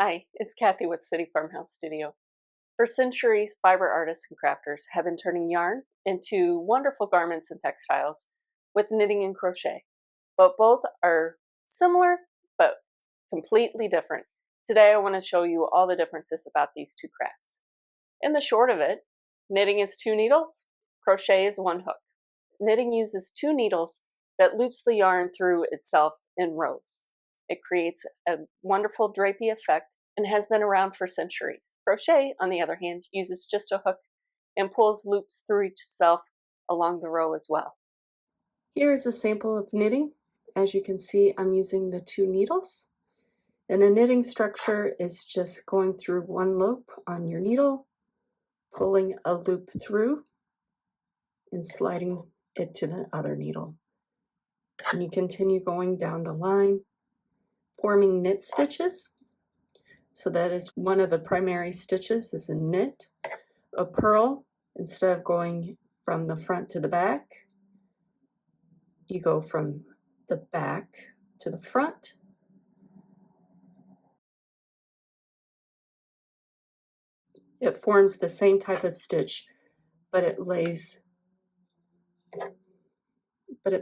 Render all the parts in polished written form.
Hi, it's Kathy with City Farmhouse Studio. For centuries, fiber artists and crafters have been turning yarn into wonderful garments and textiles with knitting and crochet. But both are similar, but completely different. Today I want to show you all the differences about these two crafts. In the short of it, knitting is 2 needles, crochet is 1 hook. Knitting uses 2 needles that loops the yarn through itself in rows. It creates a wonderful drapey effect and has been around for centuries. Crochet, on the other hand, uses just a hook and pulls loops through itself along the row as well. Here is a sample of knitting. As you can see, I'm using the 2 needles. And a knitting structure is just going through 1 loop on your needle, pulling a loop through, and sliding it to the other needle. And you continue going down the line, forming knit stitches. So that is one of the primary stitches is a knit. A purl, instead of going from the front to the back, you go from the back to the front. It forms the same type of stitch, but it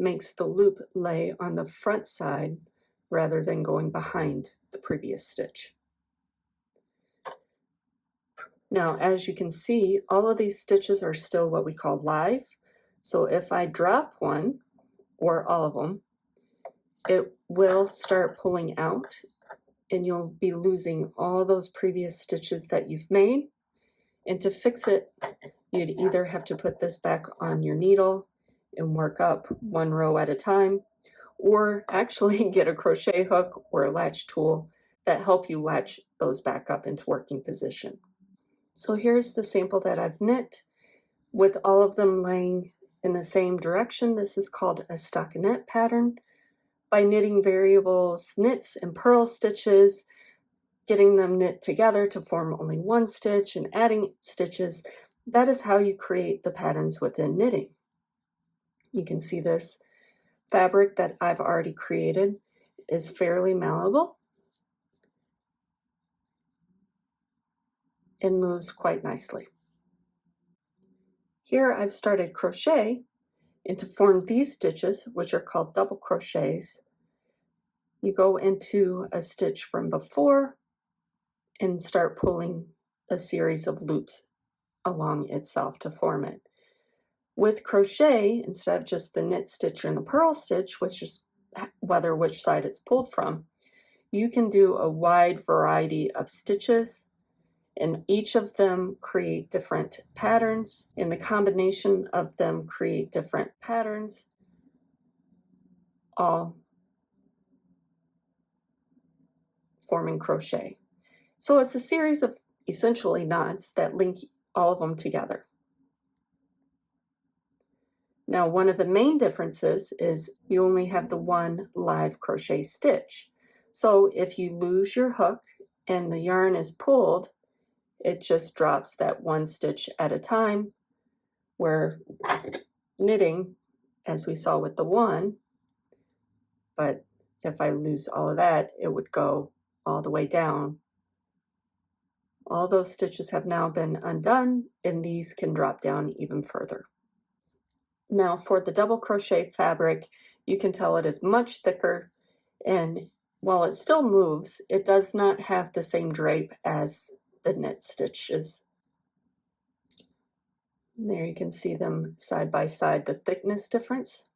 makes the loop lay on the front side rather than going behind the previous stitch. Now, as you can see, all of these stitches are still what we call live. So if I drop one, or all of them, it will start pulling out and you'll be losing all those previous stitches that you've made. And to fix it, you'd either have to put this back on your needle and work up 1 row at a time, or actually get a crochet hook or a latch tool that help you latch those back up into working position. So here's the sample that I've knit with all of them laying in the same direction. This is called a stockinette pattern. By knitting variables, knits and purl stitches, getting them knit together to form only 1 stitch and adding stitches, that is how you create the patterns within knitting. You can see this fabric that I've already created is fairly malleable and moves quite nicely. Here I've started crochet, and to form these stitches, which are called double crochets, you go into a stitch from before and start pulling a series of loops along itself to form it. With crochet, instead of just the knit stitch and the purl stitch, which is whether which side it's pulled from, you can do a wide variety of stitches, and each of them create different patterns, and the combination of them create different patterns, all forming crochet. So it's a series of essentially knots that link all of them together. Now, one of the main differences is you only have the 1 live crochet stitch. So if you lose your hook and the yarn is pulled, it just drops that 1 stitch at a time, where knitting, as we saw with the 1, but if I lose all of that, it would go all the way down. All those stitches have now been undone, and these can drop down even further. Now for the double crochet fabric, you can tell it is much thicker, and while it still moves, it does not have the same drape as the knit stitches. There you can see them side by side, the thickness difference.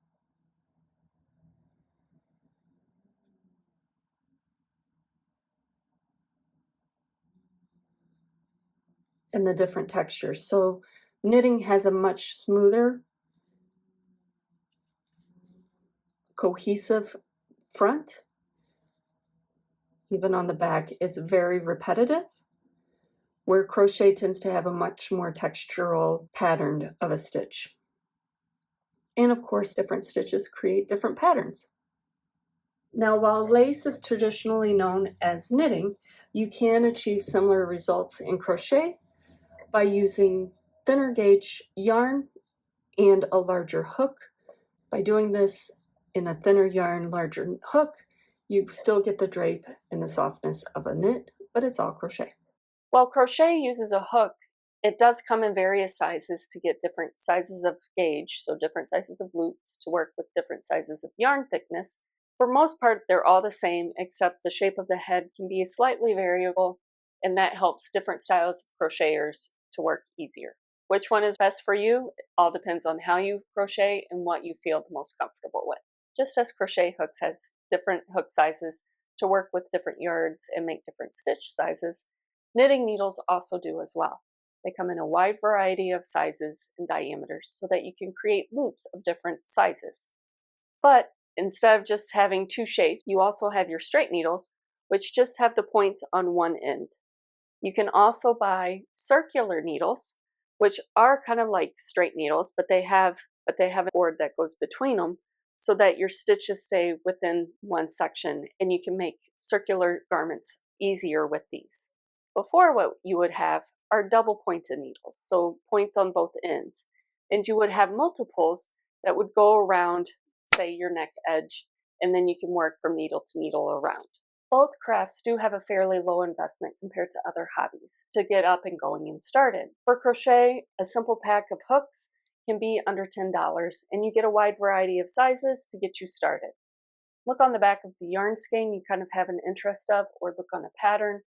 And the different textures. So knitting has a much smoother, cohesive front. Even on the back, it's very repetitive, where crochet tends to have a much more textural pattern of a stitch. And of course, different stitches create different patterns. Now, while lace is traditionally known as knitting, you can achieve similar results in crochet by using thinner gauge yarn and a larger hook. By doing this in a thinner yarn, larger hook, you still get the drape and the softness of a knit, but it's all crochet. While crochet uses a hook, it does come in various sizes to get different sizes of gauge, so different sizes of loops to work with different sizes of yarn thickness. For most part, they're all the same, except the shape of the head can be slightly variable, and that helps different styles of crocheters to work easier. Which one is best for you? It all depends on how you crochet and what you feel the most comfortable with. Just as crochet hooks has different hook sizes to work with different yards and make different stitch sizes, knitting needles also do as well. They come in a wide variety of sizes and diameters so that you can create loops of different sizes. But instead of just having two shapes, you also have your straight needles, which just have the points on one end. You can also buy circular needles, which are kind of like straight needles, but they have a board that goes between them so that your stitches stay within one section, and you can make circular garments easier with these. Before, what you would have are double pointed needles, so points on both ends, and you would have multiples that would go around, say, your neck edge, and then you can work from needle to needle around. Both crafts do have a fairly low investment compared to other hobbies to get up and going and started. For crochet, a simple pack of hooks can be under $10, and you get a wide variety of sizes to get you started. Look on the back of the yarn skein you kind of have an interest of, or look on a pattern,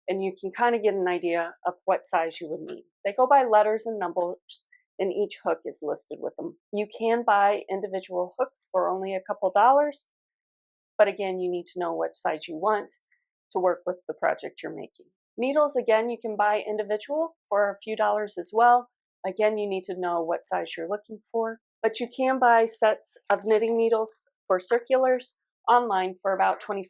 and you can kind of get an idea of what size you would need. They go by letters and numbers, and each hook is listed with them. You can buy individual hooks for only a couple dollars, but again, you need to know what size you want to work with the project you're making. Needles, again, you can buy individual for a few dollars as well. Again, you need to know what size you're looking for, but you can buy sets of knitting needles for circulars online for about $25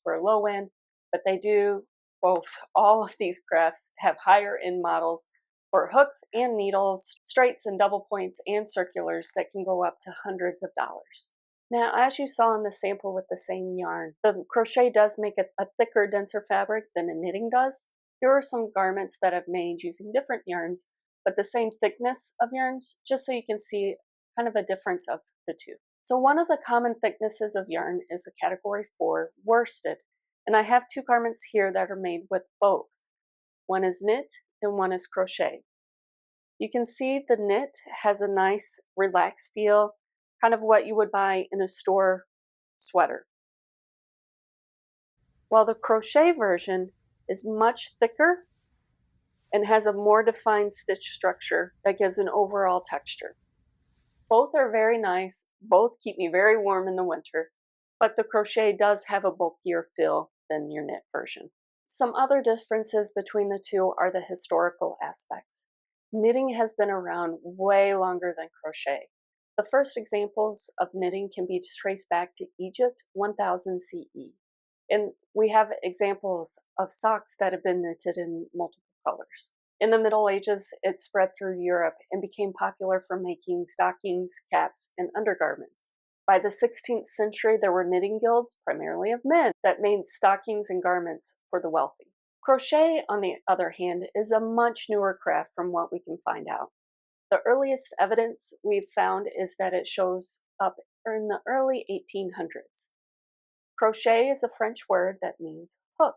for a low end, but they do both. All of these crafts have higher end models for hooks and needles, straights and double points and circulars that can go up to hundreds of dollars. Now, as you saw in the sample with the same yarn, the crochet does make a thicker, denser fabric than the knitting does. Here are some garments that I've made using different yarns, but the same thickness of yarns, just so you can see kind of a difference of the two. So one of the common thicknesses of yarn is a category 4 worsted, and I have two garments here that are made with both. One is knit and one is crochet. You can see the knit has a nice relaxed feel, kind of what you would buy in a store sweater. While the crochet version is much thicker and has a more defined stitch structure that gives an overall texture. Both are very nice, both keep me very warm in the winter, but the crochet does have a bulkier feel than your knit version. Some other differences between the two are the historical aspects. Knitting has been around way longer than crochet. The first examples of knitting can be traced back to Egypt, 1000 CE. And we have examples of socks that have been knitted in multiple colors. In the Middle Ages, it spread through Europe and became popular for making stockings, caps, and undergarments. By the 16th century, there were knitting guilds, primarily of men, that made stockings and garments for the wealthy. Crochet, on the other hand, is a much newer craft from what we can find out. The earliest evidence we've found is that it shows up in the early 1800s. Crochet is a French word that means hook,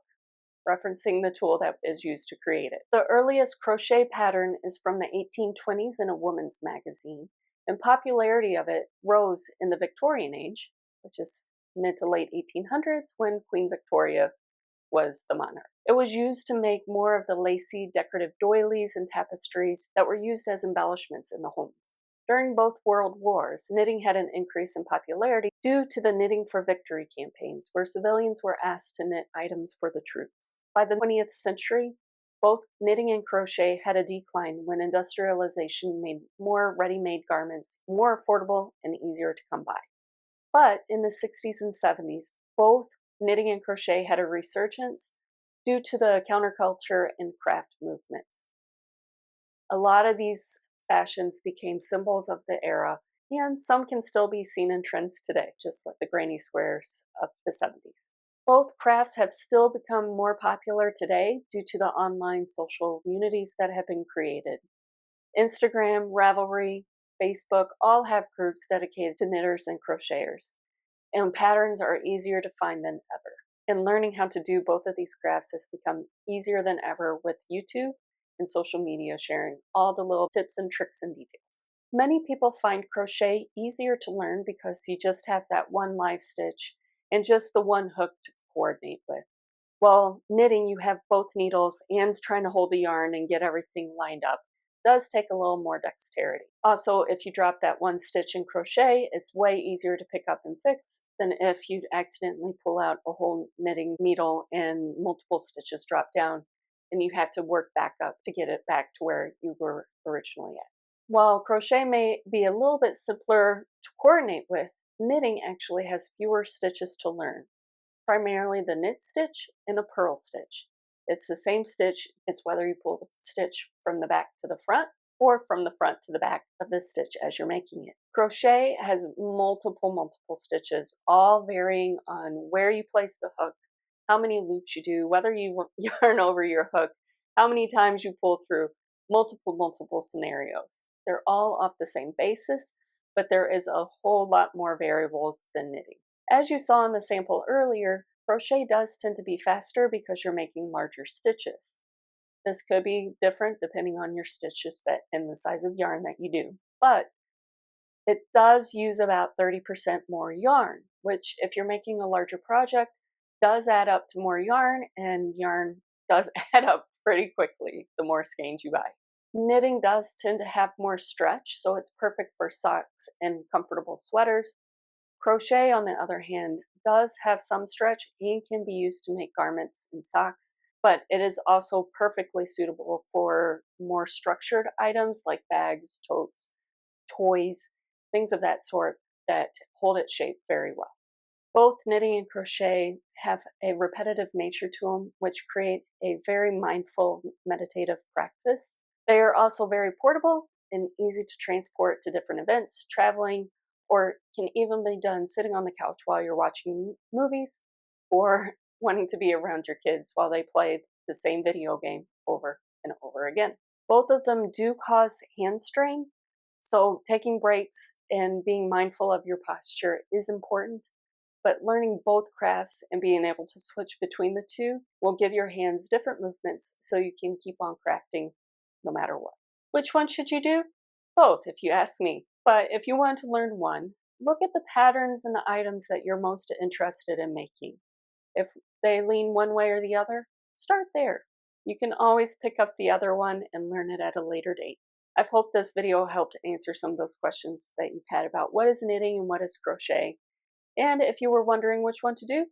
referencing the tool that is used to create it. The earliest crochet pattern is from the 1820s in a woman's magazine, and popularity of it rose in the Victorian age, which is mid to late 1800s when Queen Victoria was the monarch. It was used to make more of the lacy decorative doilies and tapestries that were used as embellishments in the homes. During both World Wars, knitting had an increase in popularity due to the Knitting for Victory campaigns, where civilians were asked to knit items for the troops. By the 20th century, both knitting and crochet had a decline when industrialization made more ready-made garments more affordable and easier to come by. But in the 60s and 70s, both knitting and crochet had a resurgence due to the counterculture and craft movements. A lot of these fashions became symbols of the era, and some can still be seen in trends today, just like the granny squares of the 70s. Both crafts have still become more popular today due to the online social communities that have been created. Instagram, Ravelry, Facebook all have groups dedicated to knitters and crocheters, and patterns are easier to find than ever. And learning how to do both of these crafts has become easier than ever with YouTube and social media sharing all the little tips and tricks and details. Many people find crochet easier to learn because you just have that one live stitch and just the one hook to coordinate with. While knitting, you have both needles and trying to hold the yarn and get everything lined up does take a little more dexterity. Also, if you drop that one stitch in crochet, it's way easier to pick up and fix than if you accidentally pull out a whole knitting needle and multiple stitches drop down and you have to work back up to get it back to where you were originally at. While crochet may be a little bit simpler to coordinate with, knitting actually has fewer stitches to learn, primarily the knit stitch and a purl stitch. It's the same stitch, it's whether you pull the stitch from the back to the front or from the front to the back of the stitch as you're making it. Crochet has multiple stitches, all varying on where you place the hook, how many loops you do, whether you yarn over your hook, how many times you pull through, multiple scenarios. They're all off the same basis, but there is a whole lot more variables than knitting. As you saw in the sample earlier, crochet does tend to be faster because you're making larger stitches. This could be different depending on your stitches and the size of yarn that you do, but it does use about 30% more yarn, which if you're making a larger project does add up to more yarn, and yarn does add up pretty quickly the more skeins you buy. Knitting does tend to have more stretch, so it's perfect for socks and comfortable sweaters. Crochet, on the other hand, does have some stretch and can be used to make garments and socks, but it is also perfectly suitable for more structured items like bags, totes, toys, things of that sort that hold its shape very well. Both knitting and crochet have a repetitive nature to them, which create a very mindful, meditative practice. They are also very portable and easy to transport to different events, traveling, or can even be done sitting on the couch while you're watching movies or wanting to be around your kids while they play the same video game over and over again. Both of them do cause hand strain, so taking breaks and being mindful of your posture is important, but learning both crafts and being able to switch between the two will give your hands different movements so you can keep on crafting no matter what. Which one should you do? Both, if you ask me. But if you want to learn one, look at the patterns and the items that you're most interested in making. If they lean one way or the other, start there. You can always pick up the other one and learn it at a later date. I hope this video helped answer some of those questions that you've had about what is knitting and what is crochet. And if you were wondering which one to do,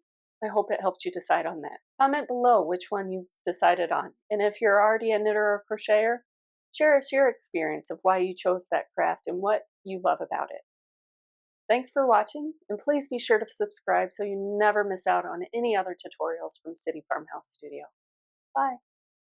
I hope it helped you decide on that. Comment below which one you've decided on. And if you're already a knitter or crocheter, share us your experience of why you chose that craft and what you love about it. Thanks for watching, and please be sure to subscribe so you never miss out on any other tutorials from City Farmhouse Studio. Bye.